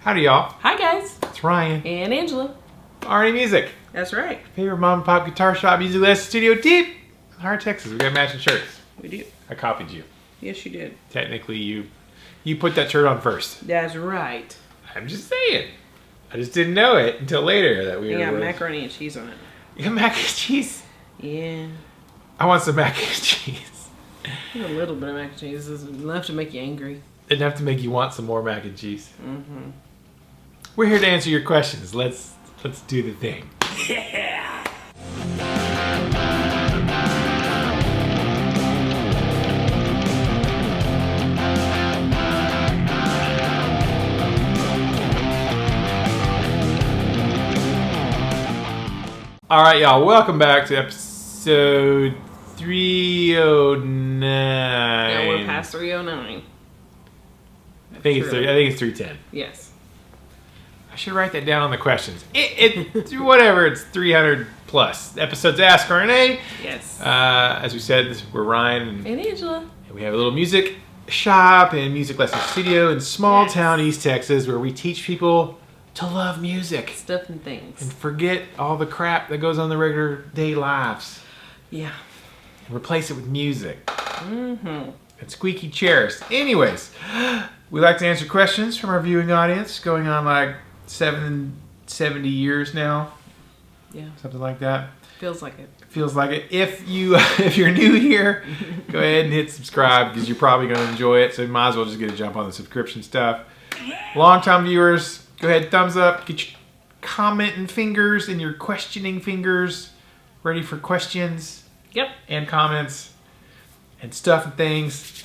Howdy, y'all. Hi, guys. It's Ryan. And Angela. Arnie Music. That's right. Favorite mom and pop guitar shop, music lesson studio deep in Hart, Texas. We got matching shirts. We do. I copied you. Yes, you did. Technically, you put that shirt on first. That's right. I'm just saying. I just didn't know it until later that we You were. got macaroni and cheese on it. You got mac and cheese? Yeah. I want some mac and cheese. A little bit of mac and cheese is enough to make you angry. Enough to make you want some more mac and cheese. Mm-hmm. We're here to answer your questions. Let's do the thing. Yeah. All right, y'all. Welcome back to episode 309. Now we're past 309. I think it's 310. Yes. I should write that down on the questions. Whatever, it's 300 plus episodes of Ask RNA. Yes. As we said, we're Ryan And Angela. and we have a little music shop and music lesson studio in small town East Texas where we teach people to love music. Stuff and things. And forget all the crap that goes on in the regular day lives. Yeah. And replace it with music. Mm-hmm. And squeaky chairs. Anyways, we like to answer questions from our viewing audience going on like 70 years now. Yeah. Something like that. Feels like it. Feels like it. If you're new here, go ahead and hit subscribe because you're probably going to enjoy it. So you might as well just get a jump on the subscription stuff. Long-time viewers, go ahead, thumbs up. Get your commenting fingers and your questioning fingers ready for questions. Yep. And comments and stuff and things.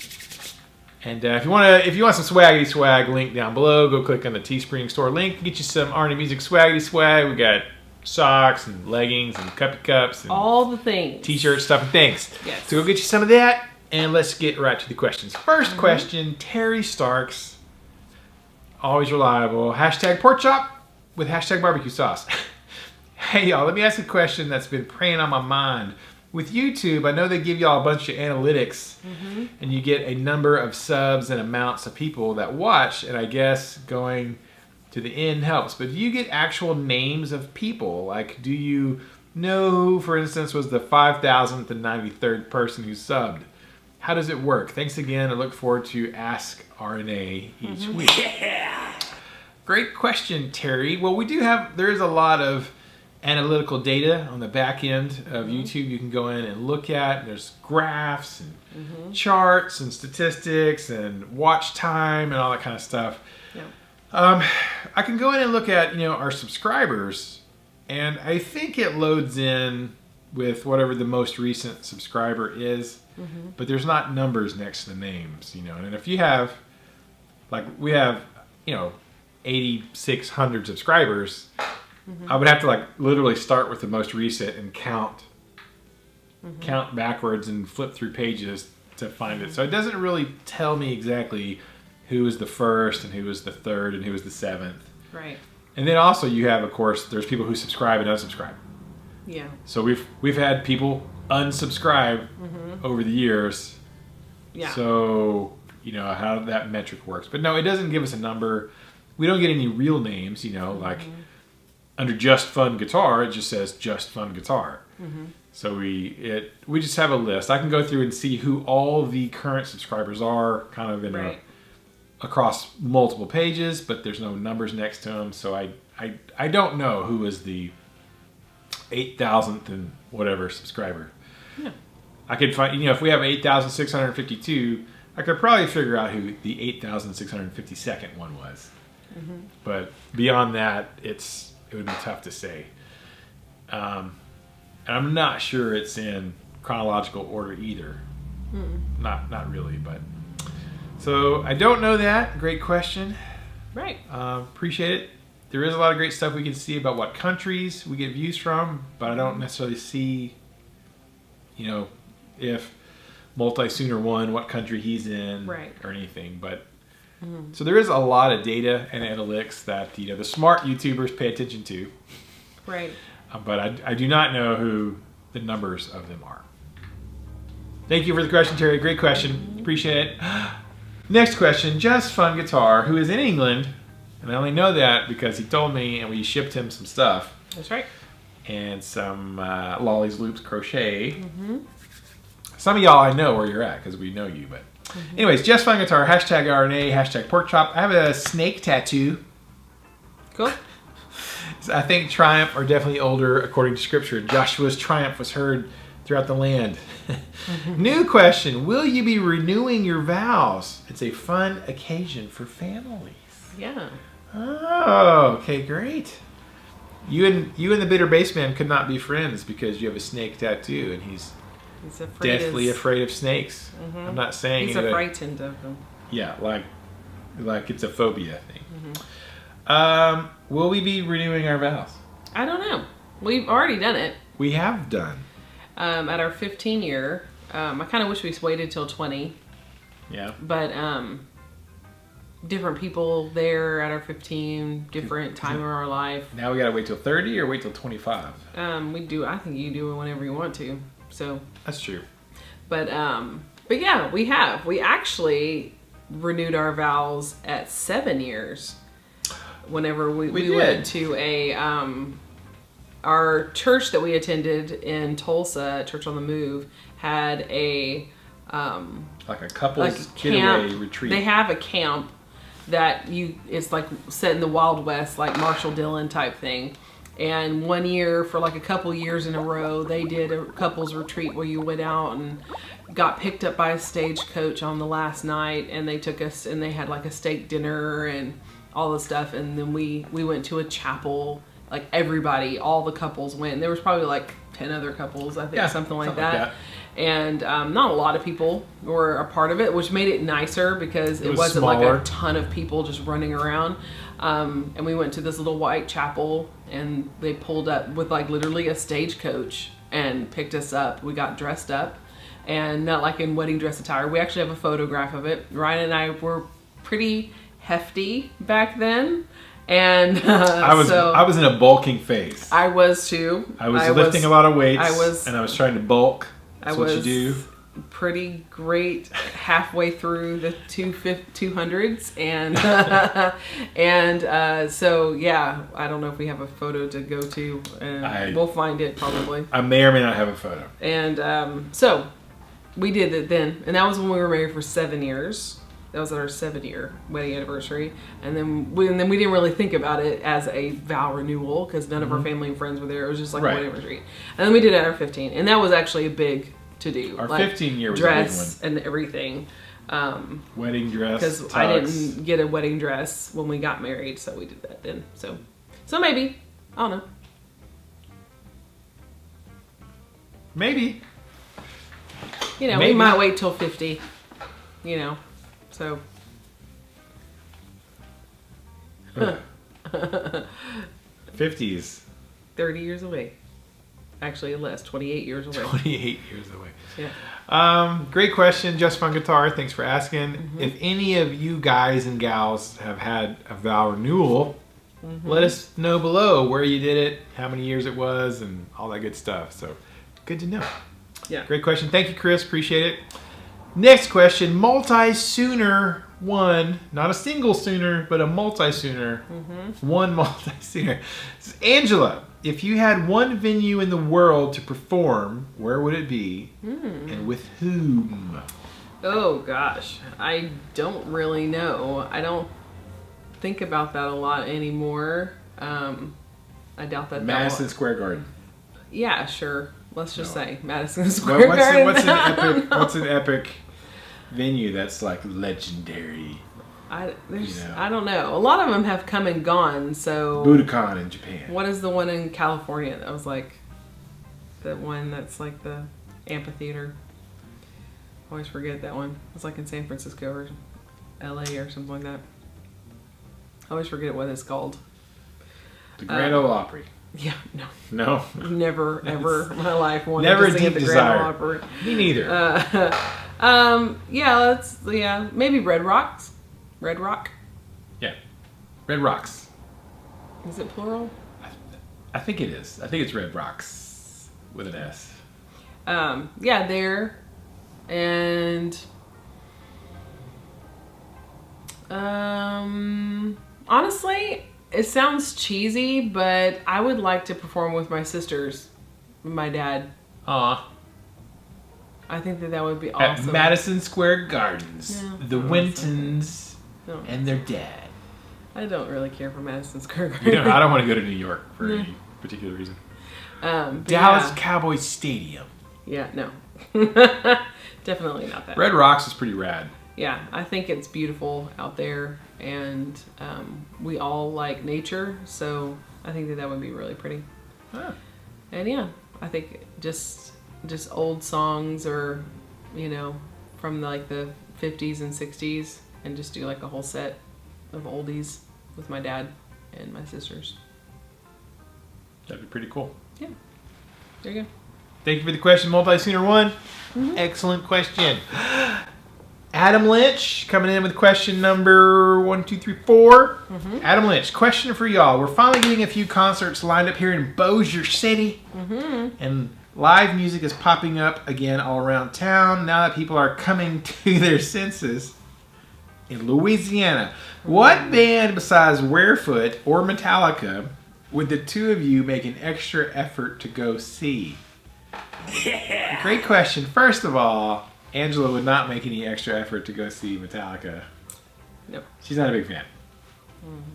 And if you want some swaggity swag, link down below. Go click on the Teespring store link. Get you some Arnie Music swaggity swag. We got socks and leggings and cuppy cups and all the things. T-shirts, stuff and things. Yes. So go get you some of that, and let's get right to the questions. First question, Terry Starks, always reliable. Hashtag pork chop with hashtag barbecue sauce. Hey y'all, let me ask a question that's been preying on my mind. With YouTube, I know they give y'all a bunch of analytics, and you get a number of subs and amounts of people that watch, and I guess going to the end helps. But do you get actual names of people? Like, do you know who, for instance, was the 5,093rd person who subbed? How does it work? Thanks again. I look forward to Ask RNA each week. Yeah. Great question, Terry. Well, there is a lot of analytical data on the back end of YouTube you can go in and look at. There's graphs and charts and statistics and watch time and all that kind of stuff. Yeah. I can go in and look at our subscribers, and I think it loads in with whatever the most recent subscriber is, but there's not numbers next to the names, And if you have, like we have, 8,600 subscribers. I would have to literally start with the most recent and count backwards and flip through pages to find it. So it doesn't really tell me exactly who was the first and who was the third and who was the seventh. Right. And then also you have, of course, there's people who subscribe and unsubscribe. Yeah. So we've had people unsubscribe over the years. Yeah. So how that metric works. But no, it doesn't give us a number. We don't get any real names, like under Just Fun Guitar, it just says Just Fun Guitar. So we just have a list. I can go through and see who all the current subscribers are, kind of in across multiple pages, but there's no numbers next to them. So I don't know who is the 8,000th and whatever subscriber. Yeah. I could find, if we have 8,652, I could probably figure out who the 8,652nd one was. But beyond that, it would be tough to say. And I'm not sure it's in chronological order either. Not really, but. So I don't know that. Great question. Right. Appreciate it. There is a lot of great stuff we can see about what countries we get views from, but I don't necessarily see, if Multi-Sooner won, what country he's in, or anything. But so there is a lot of data and analytics that the smart YouTubers pay attention to. Right. But I do not know who the numbers of them are. Thank you for the question, Terry. Great question. Appreciate it. Next question. Just Fun Guitar, who is in England, And I only know that because he told me, and we shipped him some stuff. That's right. And some Lolly's Loops crochet. Mm-hmm. Some of y'all I know where you're at because we know you. But anyways, Just Fun Guitar, hashtag RNA, hashtag pork chop. I have a snake tattoo. Cool. I think triumph are definitely older according to scripture. Joshua's triumph was heard throughout the land. New question. Will you be renewing your vows? It's a fun occasion for families. Yeah. Oh, okay, great. You and the bitter bassman could not be friends because you have a snake tattoo and he's deathly afraid of snakes. Mm-hmm. I'm not saying he's frightened of them. Yeah, like it's a phobia thing. Will we be renewing our vows? I don't know. We've already done it. We have done. At our 15 year. I kind of wish we waited till 20. Yeah. But different people there at our 15, different time of our life. Now we gotta wait till 30 or wait till 25? We do. I think you do it whenever you want to. So that's true. But yeah, we have. We actually renewed our vows at 7 years. Whenever we went to our church that we attended in Tulsa, Church on the Move, had a like a couple's getaway retreat. They have a camp that it's like set in the Wild West, like Marshall Dillon type thing. And one year, for like a couple years in a row, they did a couples retreat where you went out and got picked up by a stagecoach on the last night, and they took us and they had like a steak dinner and all the stuff. And then we went to a chapel. Like everybody, all the couples went. There was probably like 10 other couples, I think, something like that. And not a lot of people were a part of it, which made it nicer because it wasn't smaller. Like a ton of people just running around. And we went to this little white chapel, and they pulled up with like literally a stagecoach and picked us up. We got dressed up, and not like in wedding dress attire. We actually have a photograph of it. Ryan and I were pretty hefty back then. And I was in a bulking phase. I was too. I was lifting a lot of weights. And I was trying to bulk. That's what you do. Pretty great halfway through the 200s, and so yeah, I don't know if we have a photo to go to, and we'll find it probably. I may or may not have a photo. And so we did it then, and that was when we were married for 7 years. That was at our 7-year wedding anniversary, and then we didn't really think about it as a vow renewal because none of our family and friends were there. It was just like a wedding retreat, and then we did it at our 15, and that was actually a big to do. Our 15-year was dress a big one. And everything. Wedding dress. Because I didn't get a wedding dress when we got married, so we did that then. So maybe, I don't know. Maybe. We might wait till 50. So. 50s. 30 years away. Actually, less. 28 years away. 28 years away. Yeah. Great question, Just Fun Guitar. Thanks for asking. Mm-hmm. If any of you guys and gals have had a vow renewal, let us know below where you did it, how many years it was, and all that good stuff. So, good to know. Yeah. Great question. Thank you, Chris. Appreciate it. Next question, multi-sooner one, not a single sooner, but a multi-sooner. One multi-sooner. This is Angela. If you had one venue in the world to perform, where would it be and with whom? Oh gosh, I don't really know. I don't think about that a lot anymore. I doubt that. Madison Square Garden. Yeah, sure. Let's just say Madison Square Garden. What's an epic venue that's like legendary? I don't know. A lot of them have come and gone. So Budokan in Japan. What is the one in California that was like the one that's like the amphitheater? I always forget that one. It's like in San Francisco or LA or something like that. I always forget what it's called. The Grand Ole Opry. Yeah, no. Never ever in my life wanted never to sing at the Grand Ole Opry. Me neither. Maybe Red Rocks. Red Rock? Yeah. Red Rocks. Is it plural? I think it is. I think it's Red Rocks with an S. There. And Honestly, it sounds cheesy, but I would like to perform with my sisters, and my dad. Aw. I think that would be At awesome. Madison Square Gardens, Yeah, the Wintons No. and their dad. I don't really care for Madison Square Garden. You know, I don't want to go to New York for any particular reason. But Dallas Cowboys Stadium. Yeah, no. Definitely not that. Red Rocks is pretty rad. Yeah, I think it's beautiful out there, and we all like nature, so I think that would be really pretty. Huh. And yeah, I think just old songs, or from like the 50s and 60s, and just do like a whole set of oldies with my dad and my sisters. That'd be pretty cool. Yeah, there you go. Thank you for the question, Multi-Sooner One. Excellent question. Adam Lynch coming in with question number 1, 2, 3, 4. Adam Lynch, question for y'all. We're finally getting a few concerts lined up here in Bossier City. And live music is popping up again all around town now that people are coming to their senses in Louisiana. What band besides Warefoot or Metallica would the two of you make an extra effort to go see? Yeah. Great question. First of all, Angela would not make any extra effort to go see Metallica. Nope. She's not a big fan.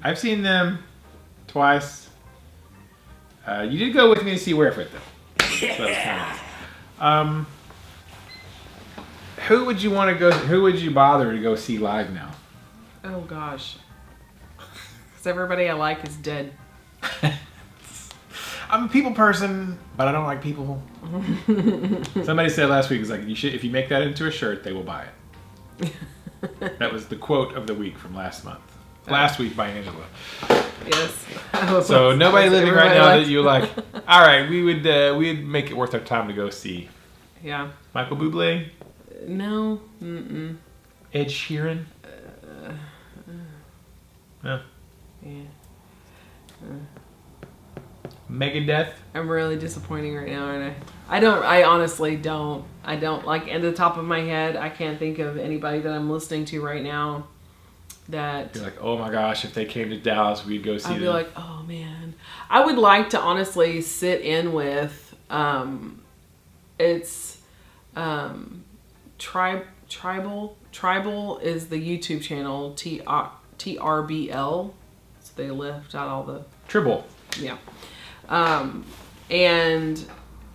I've seen them twice. You did go with me to see Warefoot, though. So that was kind of nice. Who would you want to go? Who would you bother to go see live now? Oh gosh, because everybody I like is dead. I'm a people person, but I don't like people. Somebody said last week, it was like, if you make that into a shirt, they will buy it. That was the quote of the week from last month. Last week by Angela. Yes. So nobody living right now that you like. All right, we'd make it worth our time to go see. Yeah. Michael Bublé. No. Ed Sheeran. No. Yeah. Megadeth. I'm really disappointing right now, aren't I? I honestly don't. I don't, like, at the top of my head, I can't think of anybody that I'm listening to right now that... You're like, oh my gosh, if they came to Dallas, we'd go see them. I'd be like, oh man. I would like to honestly sit in with, Tribal is the YouTube channel, TRBL. So they left out all the... Tribble. Yeah. And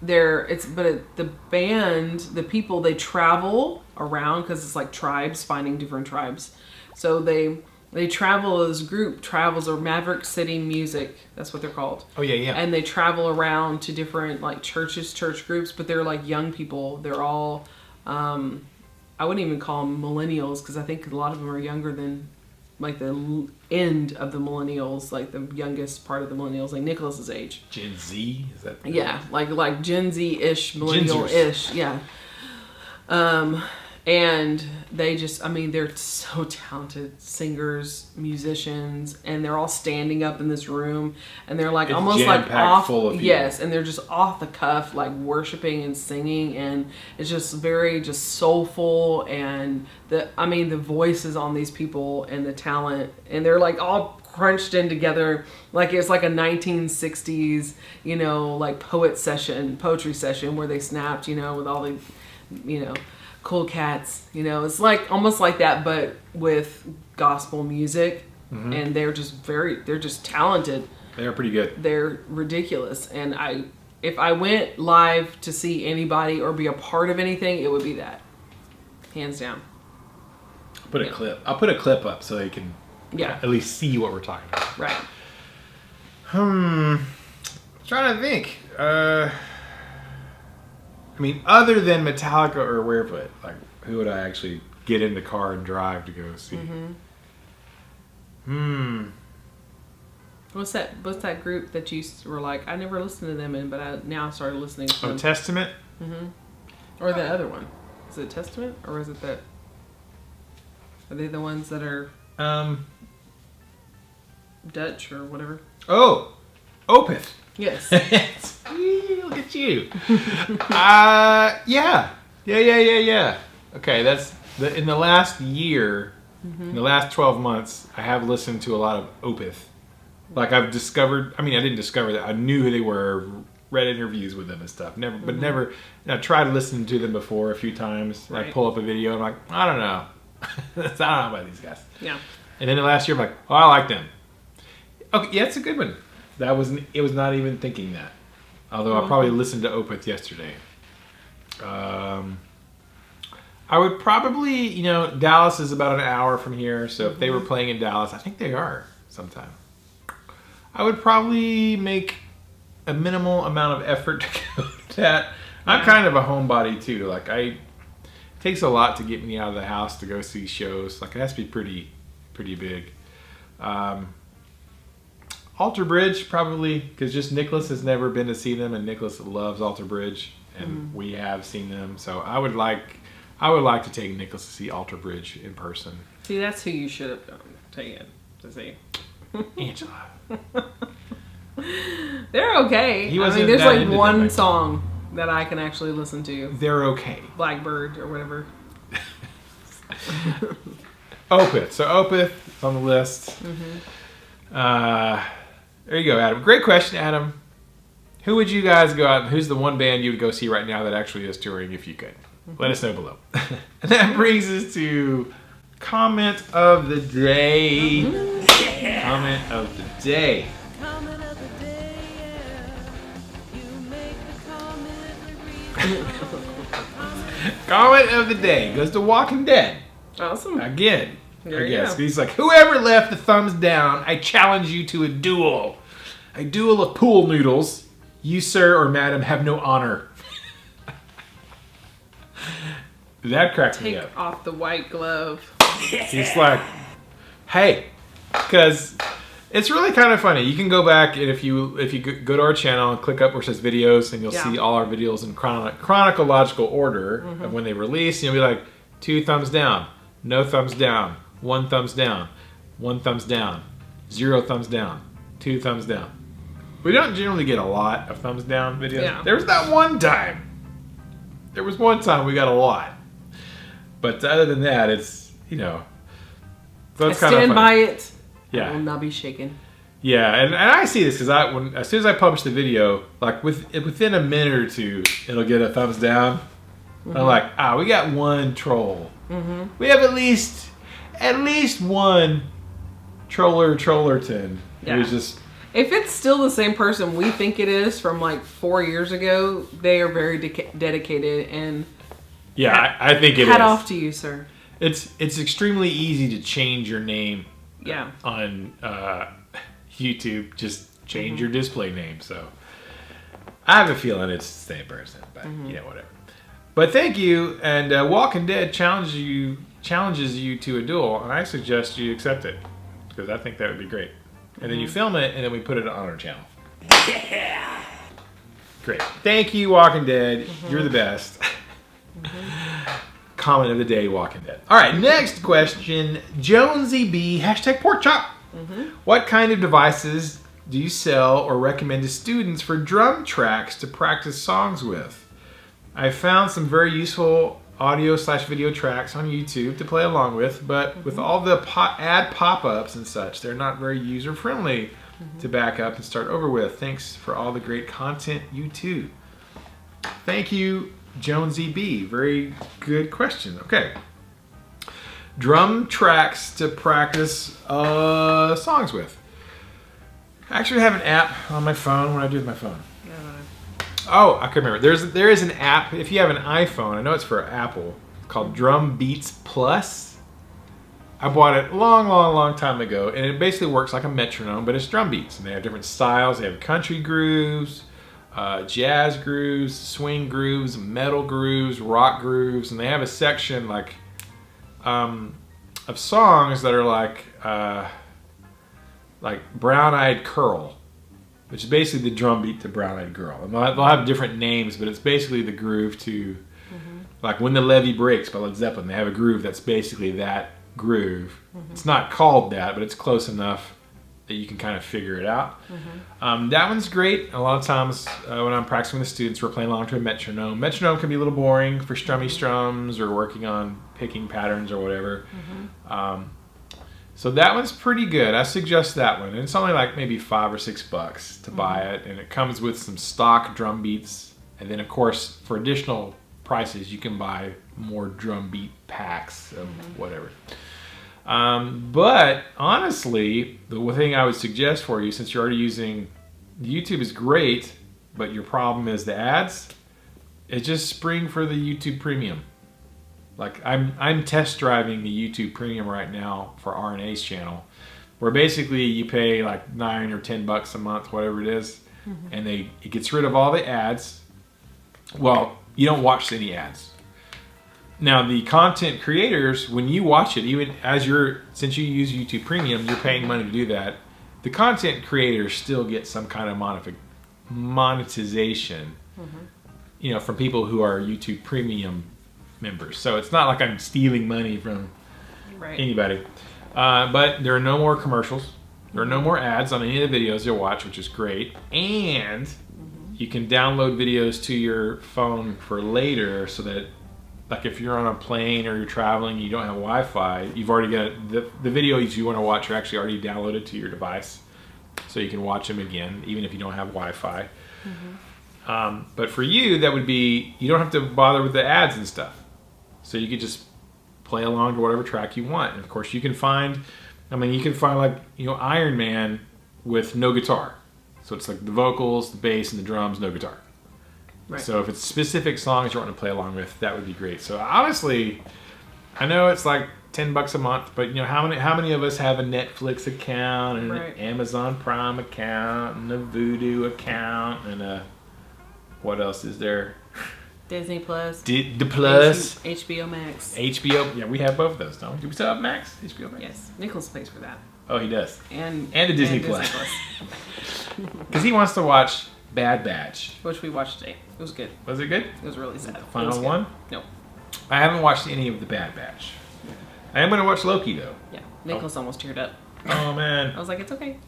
the band, the people, they travel around because it's like tribes finding different tribes. So they travel as group travels, or Maverick City Music. That's what they're called. Oh yeah. And they travel around to different like church groups, but they're like young people. They're all, I wouldn't even call them millennials, because I think a lot of them are younger than like the end of the millennials, like the youngest part of the millennials, like Nicholas's age. Gen Z? Is that? Yeah, like Gen Z-ish, millennial-ish. Yeah. And they just, I mean, they're so talented singers, musicians, and they're all standing up in this room, and they're like, it's almost like off, full of people. Yes, and they're just off the cuff, like worshiping and singing, and it's just very just soulful, and the voices on these people and the talent, and they're like all crunched in together, like it's like a 1960s, like poetry session where they snapped, with all the, Cool Cats, it's like almost like that, but with gospel music. And they're just talented. They are pretty good. They're ridiculous. And if I went live to see anybody or be a part of anything, it would be that, hands down. I'll put a clip up so they can at least see what we're talking about. Right. I'm trying to think. I mean, other than Metallica or Warefoot, like, who would I actually get in the car and drive to go see? What's that group that you were like, I never listened to them but I now started listening to them? Oh, Testament? Or the other one. Is it Testament? Or is it that... Are they the ones that are... Dutch or whatever? Oh! Opeth. Yes. Look at you. Yeah. Okay, that's in the last year. In the last 12 months, I have listened to a lot of Opeth. Like I've discovered, I didn't discover that. I knew who they were, read interviews with them and stuff. Never, I tried listening to them before a few times. Right. I pull up a video and I'm like, I don't know. I don't know about these guys. Yeah. And then the last year I'm like, oh, I like them. Okay, yeah, it's a good one. It was not even thinking that. Although I probably listened to Opeth yesterday. I would probably, Dallas is about an hour from here, so if they were playing in Dallas, I think they are sometime. I would probably make a minimal amount of effort to go to that. I'm kind of a homebody too. Like it takes a lot to get me out of the house to go see shows. Like it has to be pretty big. Alter Bridge probably, because just Nicholas has never been to see them, and Nicholas loves Alter Bridge, and we have seen them. So I would like to take Nicholas to see Alter Bridge in person. See, that's who you should have taken to see. Angela. They're okay. There's like one song that I can actually listen to. They're okay. Blackbird or whatever. Opeth. So Opeth is on the list. There you go, Adam. Great question, Adam. Who would you guys go out? Who's the one band you would go see right now that actually is touring if you could? Let us know below. And that brings us to comment of the day. Comment of the day. Comment of the day, yeah. You make the comment. Comment of the day goes to Walking Dead. Awesome. Again. There you go. He's like, whoever left the thumbs down, I challenge you to a duel. A duel of pool noodles. You, sir or madam, have no honor. That cracked me up. Take off the white glove. He's like, hey, because it's really kind of funny. You can go back, and if you go to our channel and click up where it says videos, and you'll see all our videos in chronological order of when they release. And you'll be like, 2 thumbs down, no thumbs down, 1 thumbs down, 1 thumbs down, 0 thumbs down, 2 thumbs down. We don't generally get a lot of thumbs down videos. Yeah. There was that one time. There was one time we got a lot. But other than that, it's, So it's kind of stand by it. Yeah. I will not be shaken. Yeah, and I see this because as soon as I publish the video, like within a minute or two, it'll get a thumbs down. I'm like, we got one troll. We have at least one trollerton. Yeah. Who's just. If it's still the same person we think it is from like 4 years ago, they are very dedicated and. Yeah, I think it is. Hat off to you, sir. It's extremely easy to change your name. Yeah. On YouTube, just change your display name. So I have a feeling it's the same person, but whatever. But thank you, and Walking Dead challenges you to a duel, and I suggest you accept it because I think that would be great. And then you film it, and then we put it on our channel. Yeah. Great. Thank you, Walking Dead. You're the best. Comment of the day, Walking Dead. All right, next question. Jonesy B, #porkchop. What kind of devices do you sell or recommend to students for drum tracks to practice songs with? I found some very useful audio/video tracks on YouTube to play along with, but with all the ad pop-ups and such, they're not very user-friendly to back up and start over with. Thanks for all the great content, you too. Thank you, Jonesy B. Very good question. Okay. Drum tracks to practice songs with. I actually have an app on my phone. What do I do with my phone? Oh, I can remember. There is an app. If you have an iPhone, I know it's for Apple, called Drum Beats Plus. I bought it long time ago, and it basically works like a metronome, but it's drum beats. And they have different styles. They have country grooves, jazz grooves, swing grooves, metal grooves, rock grooves, and they have a section of songs that are like Brown Eyed Curl, which is basically the drum beat to Brown Eyed Girl. And they'll have different names, but it's basically the groove to, like When the Levee Breaks by Led Zeppelin. They have a groove that's basically that groove. It's not called that, but it's close enough that you can kind of figure it out. That one's great. A lot of times when I'm practicing with the students, we're playing along to a metronome. Metronome can be a little boring for strummy strums or working on picking patterns or whatever. So that one's pretty good. I suggest that one. And it's only like maybe $5 or $6 to buy it. And it comes with some stock drum beats. And then, of course, for additional prices, you can buy more drum beat packs of whatever. But honestly, the thing I would suggest for you, since you're already using YouTube, is great, but your problem is the ads. It's just spring for the YouTube Premium. Like I'm test driving the YouTube Premium right now for RNA's channel, where basically you pay like $9 or $10 a month, whatever it is, and it gets rid of all the ads. Well, you don't watch any ads. Now the content creators, when you watch it, even since you use YouTube Premium, you're paying money to do that. The content creators still get some kind of monetization, from people who are YouTube Premium members. So it's not like I'm stealing money from anybody. But there are no more commercials. There are no more ads on any of the videos you'll watch, which is great. And you can download videos to your phone for later, so that, like, if you're on a plane or you're traveling, you don't have Wi-Fi, you've already got the videos you want to watch are actually already downloaded to your device, so you can watch them again, even if you don't have Wi-Fi. But for you, that would be, you don't have to bother with the ads and stuff. So you could just play along to whatever track you want. And of course, you can find like, Iron Man with no guitar. So it's like the vocals, the bass, and the drums, no guitar. Right. So if it's specific songs you want to play along with, that would be great. So honestly, I know it's like $10 a month, but how many of us have a Netflix account and an Amazon Prime account and a Vudu account and a, what else is there? Disney Plus. The Plus. HBO Max. HBO. Yeah, we have both of those, don't we? Do we still have Max? HBO Max? Yes. Nicholas pays for that. Oh, he does. And the Disney Plus. Because he wants to watch Bad Batch. Which we watched today. It was good. Was it good? It was really sad. Final one? No. I haven't watched any of the Bad Batch. I am going to watch Loki, though. Yeah. Nicholas almost teared up. Oh, man. I was like, it's okay.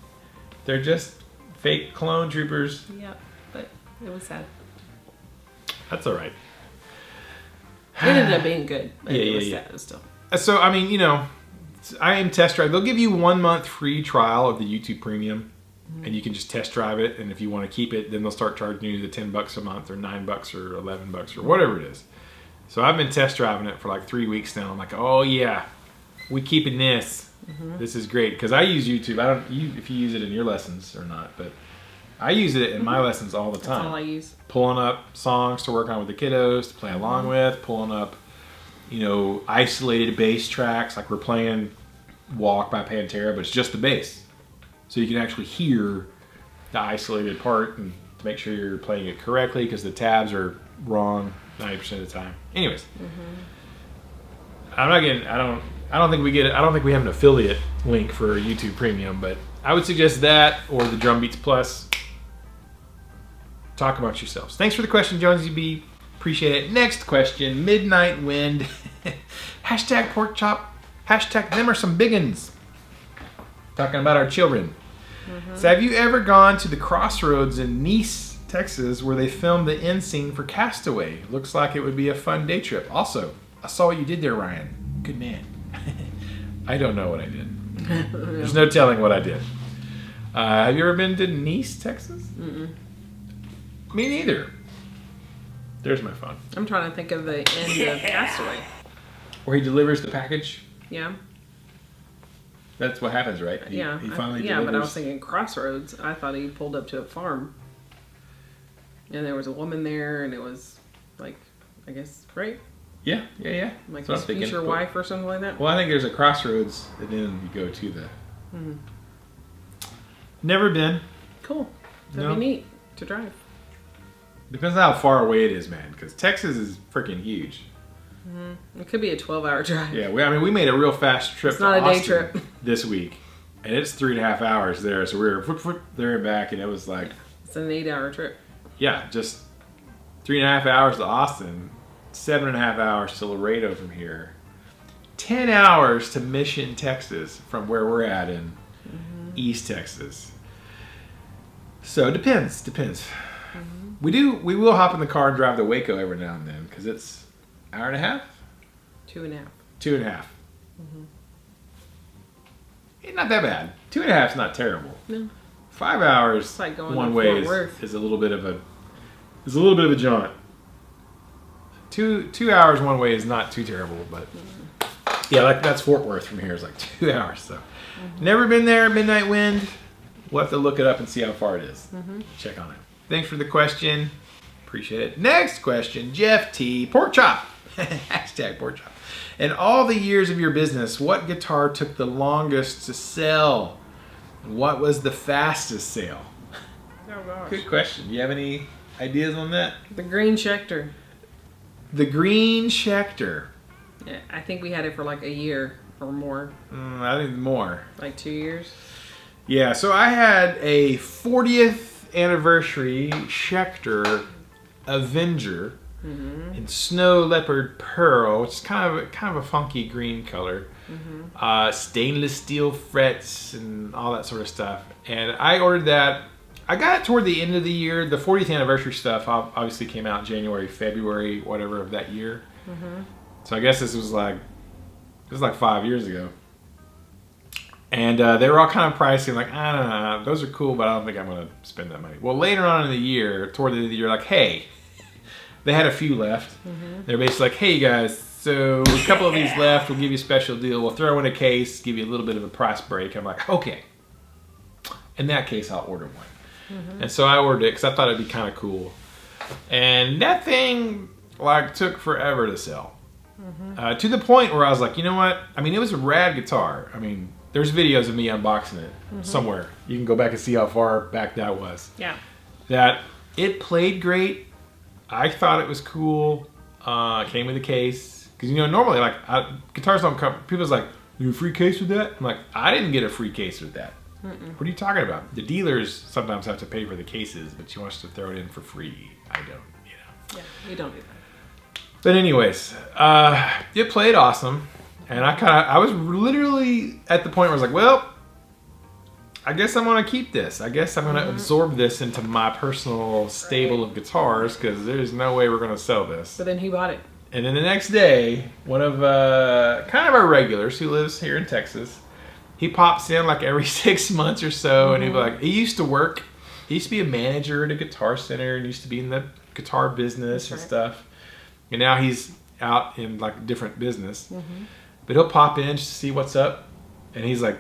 They're just fake clone troopers. Yeah, but it was sad. That's all right. It ended up being good. But it was sad still. So, I mean, I am test drive. They'll give you 1 month free trial of the YouTube Premium, and you can just test drive it. And if you want to keep it, then they'll start charging you the $10 a month, or $9 or $11 or whatever it is. So I've been test driving it for like 3 weeks now. I'm like, oh yeah, we keeping this. This is great, because I use YouTube. I don't if you use it in your lessons or not, but I use it in my lessons all the time. That's all I use. Pulling up songs to work on with the kiddos, to play along with, pulling up, isolated bass tracks, like we're playing Walk by Pantera, but it's just the bass. So you can actually hear the isolated part and to make sure you're playing it correctly, because the tabs are wrong 90% of the time. Anyways, I don't think we have an affiliate link for YouTube Premium, but I would suggest that or the Drum Beats Plus. Talk about yourselves. Thanks for the question, Jonesy B. Appreciate it. Next question, Midnight Wind. Hashtag pork chop. Hashtag them are some biggins. Talking about our children. So have you ever gone to the Crossroads in Neece, Texas, where they filmed the end scene for Castaway? Looks like it would be a fun day trip. Also, I saw what you did there, Ryan. Good man. I don't know what I did. There's no telling what I did. Have you ever been to Neece, Texas? Me neither. There's my phone. I'm trying to think of the end of Castaway. Where he delivers the package? Yeah. That's what happens, right? He finally delivers. But I was thinking Crossroads. I thought he pulled up to a farm. And there was a woman there, and it was, like, I guess, right? Yeah. Like his future wife or something like that? Well, I think there's a Crossroads, and then you go to the... Never been. Cool. That'd be neat to drive. Depends on how far away it is, man, because Texas is freaking huge. It could be a 12-hour drive. Yeah, we made a real fast trip to Austin. It's not a day trip. This week, and it's 3.5 hours there, so we were there and back, and it was like... It's an 8-hour trip. Yeah, just 3.5 hours to Austin, 7.5 hours to Laredo from here, 10 hours to Mission, Texas, from where we're at in East Texas. So it depends. We will hop in the car and drive to Waco every now and then, because it's an hour and a half? 2.5. 2.5. not that bad. 2.5 is not terrible. No. 5 hours It's like going one to way Fort Worth. is a little bit of a jaunt. 2 hours one way is not too terrible, but yeah, like that's Fort Worth from here is like 2 hours. So never been there. Midnight Wind. We'll have to look it up and see how far it is. Check on it. Thanks for the question. Appreciate it. Next question, Jeff T. Pork chop. Hashtag pork chop. In all the years of your business, what guitar took the longest to sell? What was the fastest sale? Oh gosh. Good question. Do you have any ideas on that? The green Schecter. The green Schecter. Yeah, I think we had it for like a year or more. I think more. Like 2 years. Yeah, so I had a 40th anniversary Schecter Avenger in Snow Leopard Pearl, which is kind of a funky green color. Stainless steel frets and all that sort of stuff. And I ordered that. I got it toward the end of the year. The 40th anniversary stuff obviously came out January, February, whatever of that year. So I guess this was like 5 years ago. And they were all kind of pricey. I'm like, I don't know, those are cool, but I don't think I'm going to spend that money. Well, later on in the year, toward the end of the year, like, hey, they had a few left. They're basically like, hey, you guys, so a couple of these left. We'll give you a special deal. We'll throw in a case, give you a little bit of a price break. I'm like, okay. In that case, I'll order one. And so I ordered it because I thought it'd be kind of cool. And that thing like took forever to sell. To the point where I was like, you know what? I mean, it was a rad guitar. I mean, there's videos of me unboxing it somewhere. You can go back and see how far back that was. Yeah. That it played great. I thought it was cool. Came with a case. Because, you know, normally, like, guitars don't come... People's like, you a free case with that? I'm like, I didn't get a free case with that. What are you talking about? The dealers sometimes have to pay for the cases, but she wants to throw it in for free. I don't, you know. Yeah, we don't do that. But anyways, it played awesome. And I was literally at the point where I was like, well, I guess I'm going to keep this. I guess I'm going to absorb this into my personal stable of guitars because there's no way we're going to sell this. But then he bought it. And then the next day, one of kind of our regulars who lives here in Texas, he pops in like every 6 months or so, and he'd be like, he used to be a manager at a guitar center and used to be in the guitar business and stuff. And now he's out in like a different business. But he'll pop in just to see what's up. And he's like,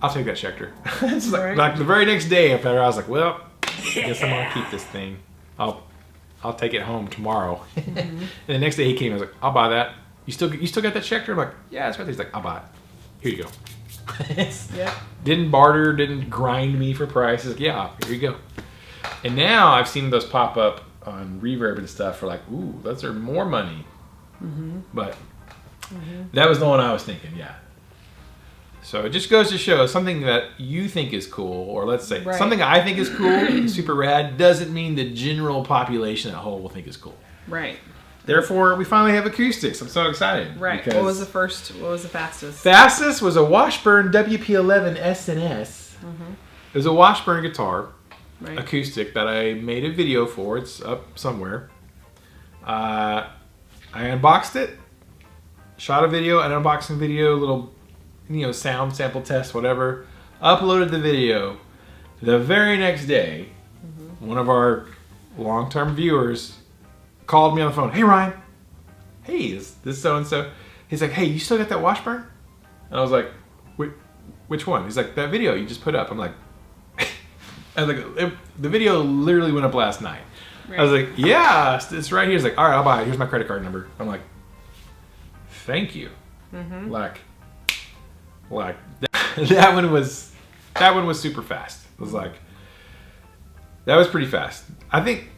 I'll take that Schecter. It's like the very next day after I was like, well, I guess I'm going to keep this thing. I'll take it home tomorrow. And the next day he came, I was like, I'll buy that. You still got that Schecter? I'm like, yeah, that's right. He's like, I'll buy it. Here you go. Didn't barter, didn't grind me for price. He's like, yeah, here you go. And now I've seen those pop up on Reverb and stuff for like, ooh, those are more money. But that was the one I was thinking, yeah. So it just goes to show something that you think is cool, or let's say something I think is cool, super rad, doesn't mean the general population at whole will think is cool. Right. Therefore, we finally have acoustics. I'm so excited. Right. What was the first? What was the fastest? Fastest was a Washburn WP11 S&S. It was a Washburn guitar, acoustic, that I made a video for. It's up somewhere. I unboxed it, shot a video, an unboxing video, little, you know, sound sample test, whatever. Uploaded the video. The very next day, one of our long-term viewers called me on the phone. Hey, Ryan. Hey, is this so-and-so? He's like, hey, you still got that Washburn? And I was like, which one? He's like, that video you just put up. I'm like, the video literally went up last night. I was like, yeah, it's right here. He's like, all right, I'll buy it. Here's my credit card number. I'm like, thank you. Like that one was super fast. It was like, that was pretty fast. I think,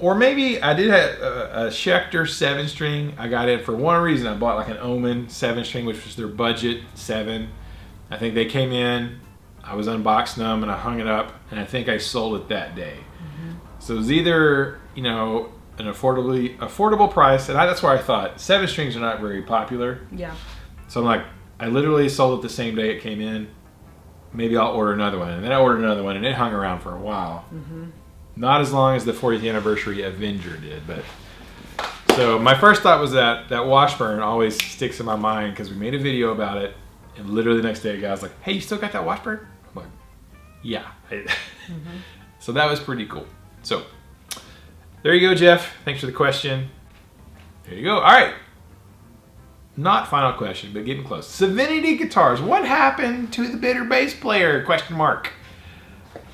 or maybe I did have a Schecter 7-string. I got it for one reason. I bought like an Omen 7-string, which was their budget 7. I think they came in, I was unboxing them, and I hung it up, and I think I sold it that day. So it was either, you know, an affordable price, and that's where I thought 7-strings are not very popular. Yeah. So I'm like, I literally sold it the same day it came in. Maybe I'll order another one. And then I ordered another one, and it hung around for a while. Not as long as the 40th anniversary Avenger did, but so my first thought was that Washburn always sticks in my mind because we made a video about it, And literally the next day, a guy was like, "Hey, you still got that Washburn?" I'm like, "Yeah." So that was pretty cool. So there you go, Jeff. Thanks for the question. There you go. All right. Not final question, but getting close. Savinity Guitars. What happened to the bitter bass player? Question mark.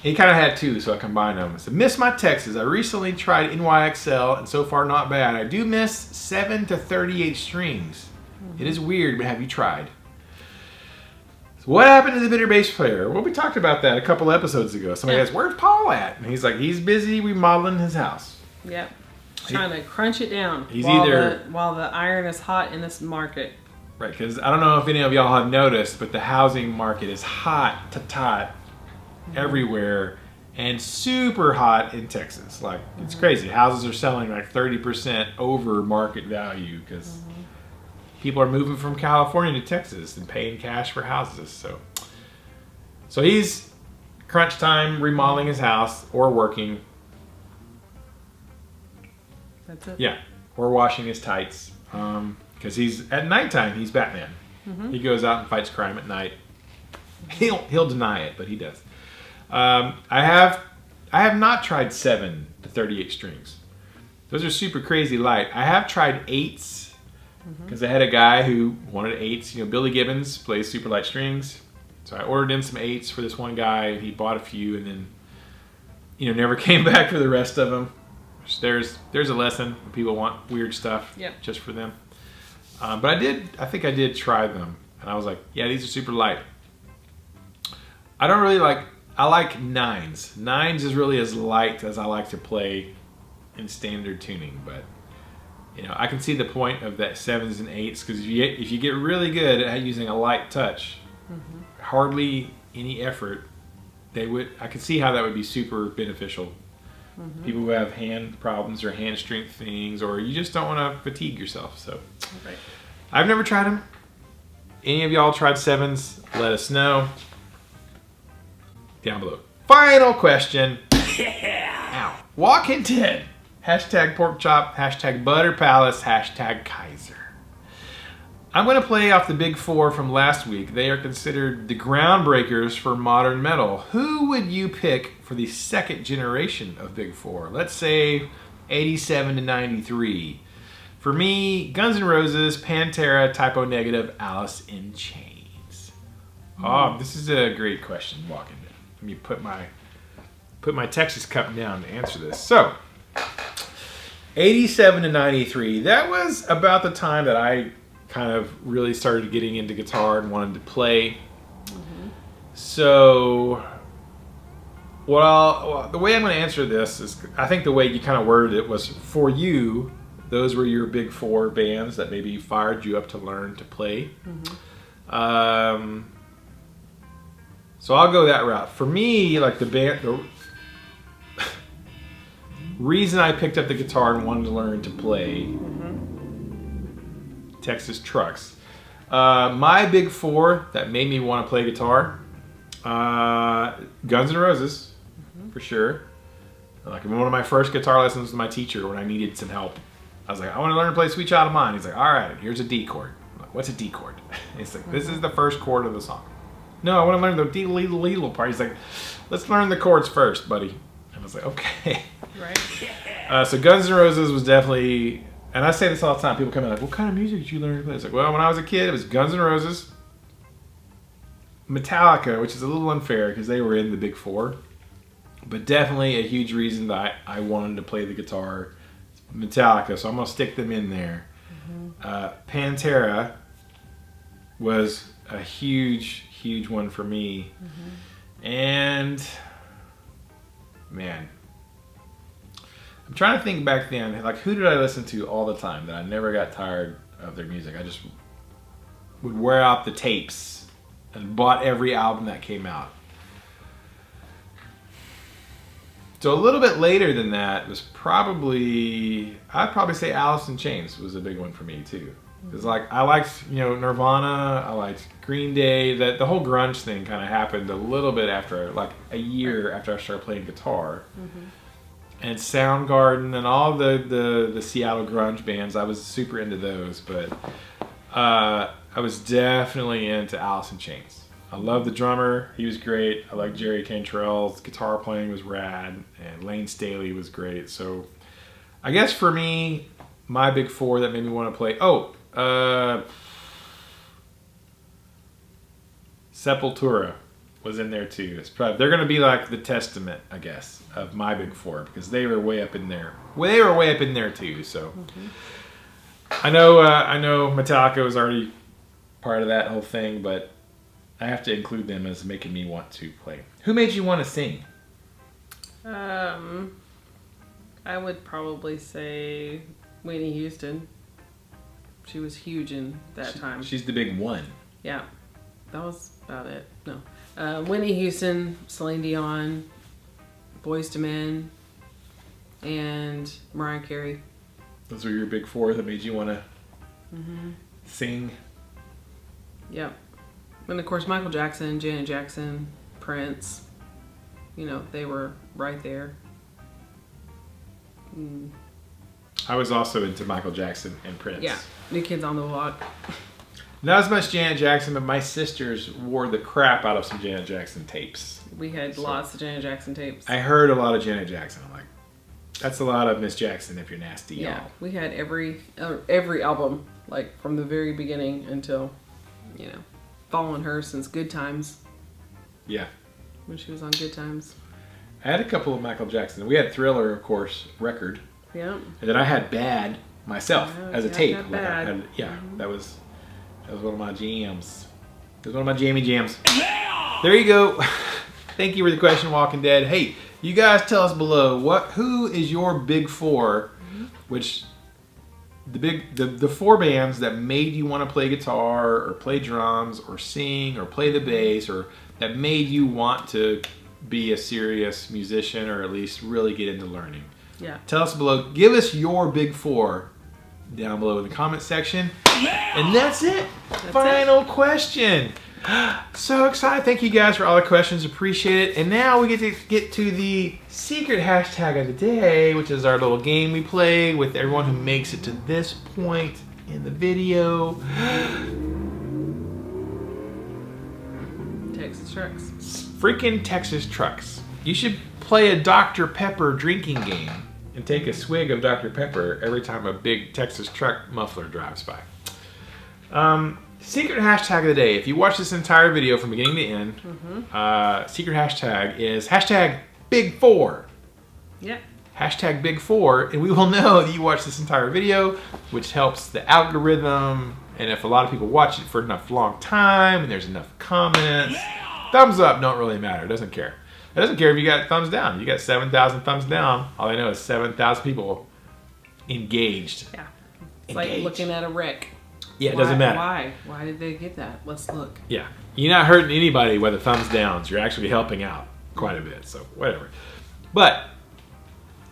He kind of had two, so I combined them. So, miss my Texas. I recently tried NYXL, and so far not bad. I do miss 7 to 38 strings. It is weird, but have you tried? So what happened to the bitter bass player? Well, we talked about that a couple episodes ago. Somebody asked, "Where's Paul at?" And he's like, "He's busy remodeling his house." Yep. Trying to crunch it down He's while the iron is hot in this market. Right, because I don't know if any of y'all have noticed, but the housing market is hot to tot everywhere and super hot in Texas. Like, it's crazy. Houses are selling like 30% over market value because people are moving from California to Texas and paying cash for houses. So he's crunch time remodeling his house or working. That's it. Yeah, or washing his tights. Because he's at nighttime, he's Batman. He goes out and fights crime at night. He'll deny it, but he does. I have not tried 7 to 38 strings. Those are super crazy light. I have tried 8s because I had a guy who wanted 8s. You know, Billy Gibbons plays super light strings, so I ordered him some 8s for this one guy, and he bought a few, and then never came back for the rest of them. There's a lesson when people want weird stuff just for them. But I think I did try them, and I was like, yeah, these are super light. I like 9s. 9s is really as light as I like to play in standard tuning, but I can see the point of that 7s and 8s, because if you get really good at using a light touch, hardly any effort, I could see how that would be super beneficial. People who have hand problems or hand strength things, or you just don't want to fatigue yourself. So, I've never tried them. Any of y'all tried 7s? Let us know down below. Final question. Ow. Walking Dead. Hashtag pork chop. Hashtag butter palace. Hashtag Kaiser. I'm going to play off the big 4 from last week. They are considered the groundbreakers for modern metal. Who would you pick for the second generation of big 4? Let's say 87 to 93. For me, Guns N' Roses, Pantera, Typo Negative, Alice in Chains. Oh, this is a great question, Walking Dead. Let me put my Texas cup down to answer this. So, 87 to 93. That was about the time that I kind of really started getting into guitar and wanted to play. So, the way I'm going to answer this is, I think the way you kind of worded it was, for you, those were your big 4 bands that maybe fired you up to learn to play. So I'll go that route. For me, like the reason I picked up the guitar and wanted to learn to play Texas Trucks. My big 4 that made me want to play guitar, Guns N' Roses, for sure. Like, one of my first guitar lessons with my teacher when I needed some help. I was like, I want to learn to play Sweet Child of Mine. He's like, all right, here's a D chord. I'm like, what's a D chord? He's like, this is the first chord of the song. No, I want to learn the D-little part. He's like, let's learn the chords first, buddy. And I was like, okay. Right. So Guns N' Roses was definitely, and I say this all the time, people come in like, what kind of music did you learn to play? It's like, well, when I was a kid, it was Guns N' Roses, Metallica, which is a little unfair because they were in the big 4, but definitely a huge reason that I wanted to play the guitar, Metallica, so I'm going to stick them in there. Pantera was a huge one for me. And, man, I'm trying to think back then, like, who did I listen to all the time that I never got tired of their music? I just would wear out the tapes and bought every album that came out. So a little bit later than that was I'd probably say Alice in Chains was a big one for me too. Because like, I liked, Nirvana, I liked Green Day, that the whole grunge thing kind of happened a little bit after, like a year after I started playing guitar. And Soundgarden and all the Seattle grunge bands, I was super into those. But I was definitely into Alice in Chains. I love the drummer. He was great. I like Jerry Cantrell's guitar playing was rad, and Lane Staley was great. So I guess for me, my big four that made me want to play. Sepultura was in there too. It's probably, they're going to be like the testament, I guess, of my big four because they were way up in there. Well, they were way up in there too. So I know Metallica was already part of that whole thing, but I have to include them as making me want to play. Who made you want to sing? I would probably say Whitney Houston. She was huge in that time. She's the big one. Yeah, that was about it. No, Whitney Houston, Celine Dion, Boyz II Men, and Mariah Carey. Those were your big four that made you want to sing. Yep. And of course, Michael Jackson, Janet Jackson, Prince. You know, they were right there. I was also into Michael Jackson and Prince. Yeah, New Kids on the Block. Not as much Janet Jackson, but my sisters wore the crap out of some Janet Jackson tapes. We had lots of Janet Jackson tapes. I heard a lot of Janet Jackson. I'm like, that's a lot of Miss Jackson if you're nasty, Yeah, y'all. we had every album, like from the very beginning until, you know, following her since Good Times. Yeah. When she was on Good Times. I had a couple of Michael Jackson. We had Thriller, of course, record. Yeah. And then I had Bad myself as a yeah, tape. got Like I Bad. had, that was one of my jams. It was one of my jammy jams. There you go. Thank you for the question, Walking Dead. Hey, you guys tell us below who is your big four, which the four bands that made you want to play guitar or play drums or sing or play the bass or that made you want to be a serious musician or at least really get into learning. Yeah. Tell us below. Give us your big four down below in the comment section. And that's it. Final question. So excited. Thank you guys for all the questions. Appreciate it. And now we get to the secret hashtag of the day, which is our little game we play with everyone who makes it to this point in the video. Texas Trucks. Freaking Texas Trucks. You should play a Dr. Pepper drinking game and take a swig of Dr. Pepper every time a big Texas truck muffler drives by. Secret hashtag of the day. If you watch this entire video from beginning to end, secret hashtag is hashtag Big Four. Yeah. Hashtag Big Four, and we will know that you watched this entire video, which helps the algorithm. And if a lot of people watch it for enough long time and there's enough comments, thumbs up don't really matter. It doesn't care. It doesn't care if you got thumbs down. You got 7,000 thumbs down. All I know is 7,000 people engaged. Yeah. It's like looking at a wreck. Yeah, it doesn't matter. Why? Why did they get that? Let's look. Yeah. You're not hurting anybody with the thumbs downs. You're actually helping out quite a bit. So whatever. But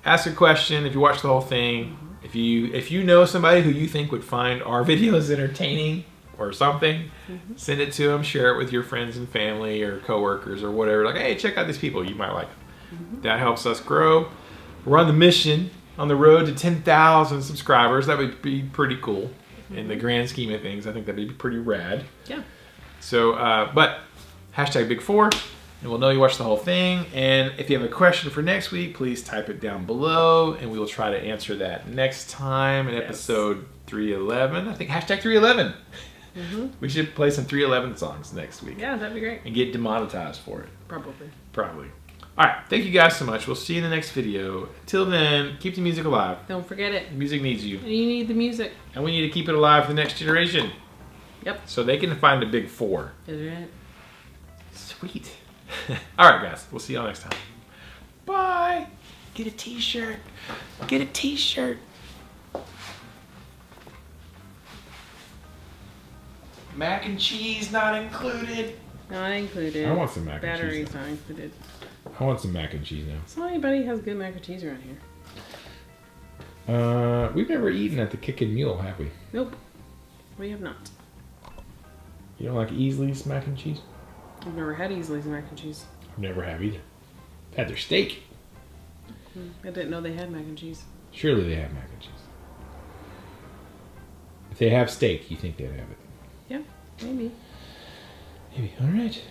ask a question if you watch the whole thing. If you know somebody who you think would find our videos entertaining or something, send it to them. Share it with your friends and family or coworkers or whatever. Like, hey, check out these people. You might like them. That helps us grow. We're on the mission, on the road to 10,000 subscribers. That would be pretty cool. In the grand scheme of things, I think that'd be pretty rad. Yeah. So, but hashtag Big Four, and we'll know you watched the whole thing. And if you have a question for next week, please type it down below, and we will try to answer that next time in episode 311. I think hashtag 311. We should play some 311 songs next week. Yeah, that'd be great. And get demonetized for it. Probably. All right. Thank you guys so much. We'll see you in the next video. Till then, keep the music alive. Don't forget it. The music needs you. And you need the music. And we need to keep it alive for the next generation. Yep. So they can find a Big Four. Is it? Sweet. All right, guys. We'll see y'all next time. Bye. Get a t-shirt. Get a t-shirt. Mac and cheese not included. Not included. I want some mac and Batteries cheese. not included. I want some mac and cheese now. So anybody has good mac and cheese around here? We've never eaten at the Kickin' Mule, have we? Nope. We have not. You don't like Easley's mac and cheese? I've never had Easley's mac and cheese. I've never have either. I've had their steak. I didn't know they had mac and cheese. Surely they have mac and cheese. If they have steak, you think they'd have it. Yeah, maybe. Maybe. All right.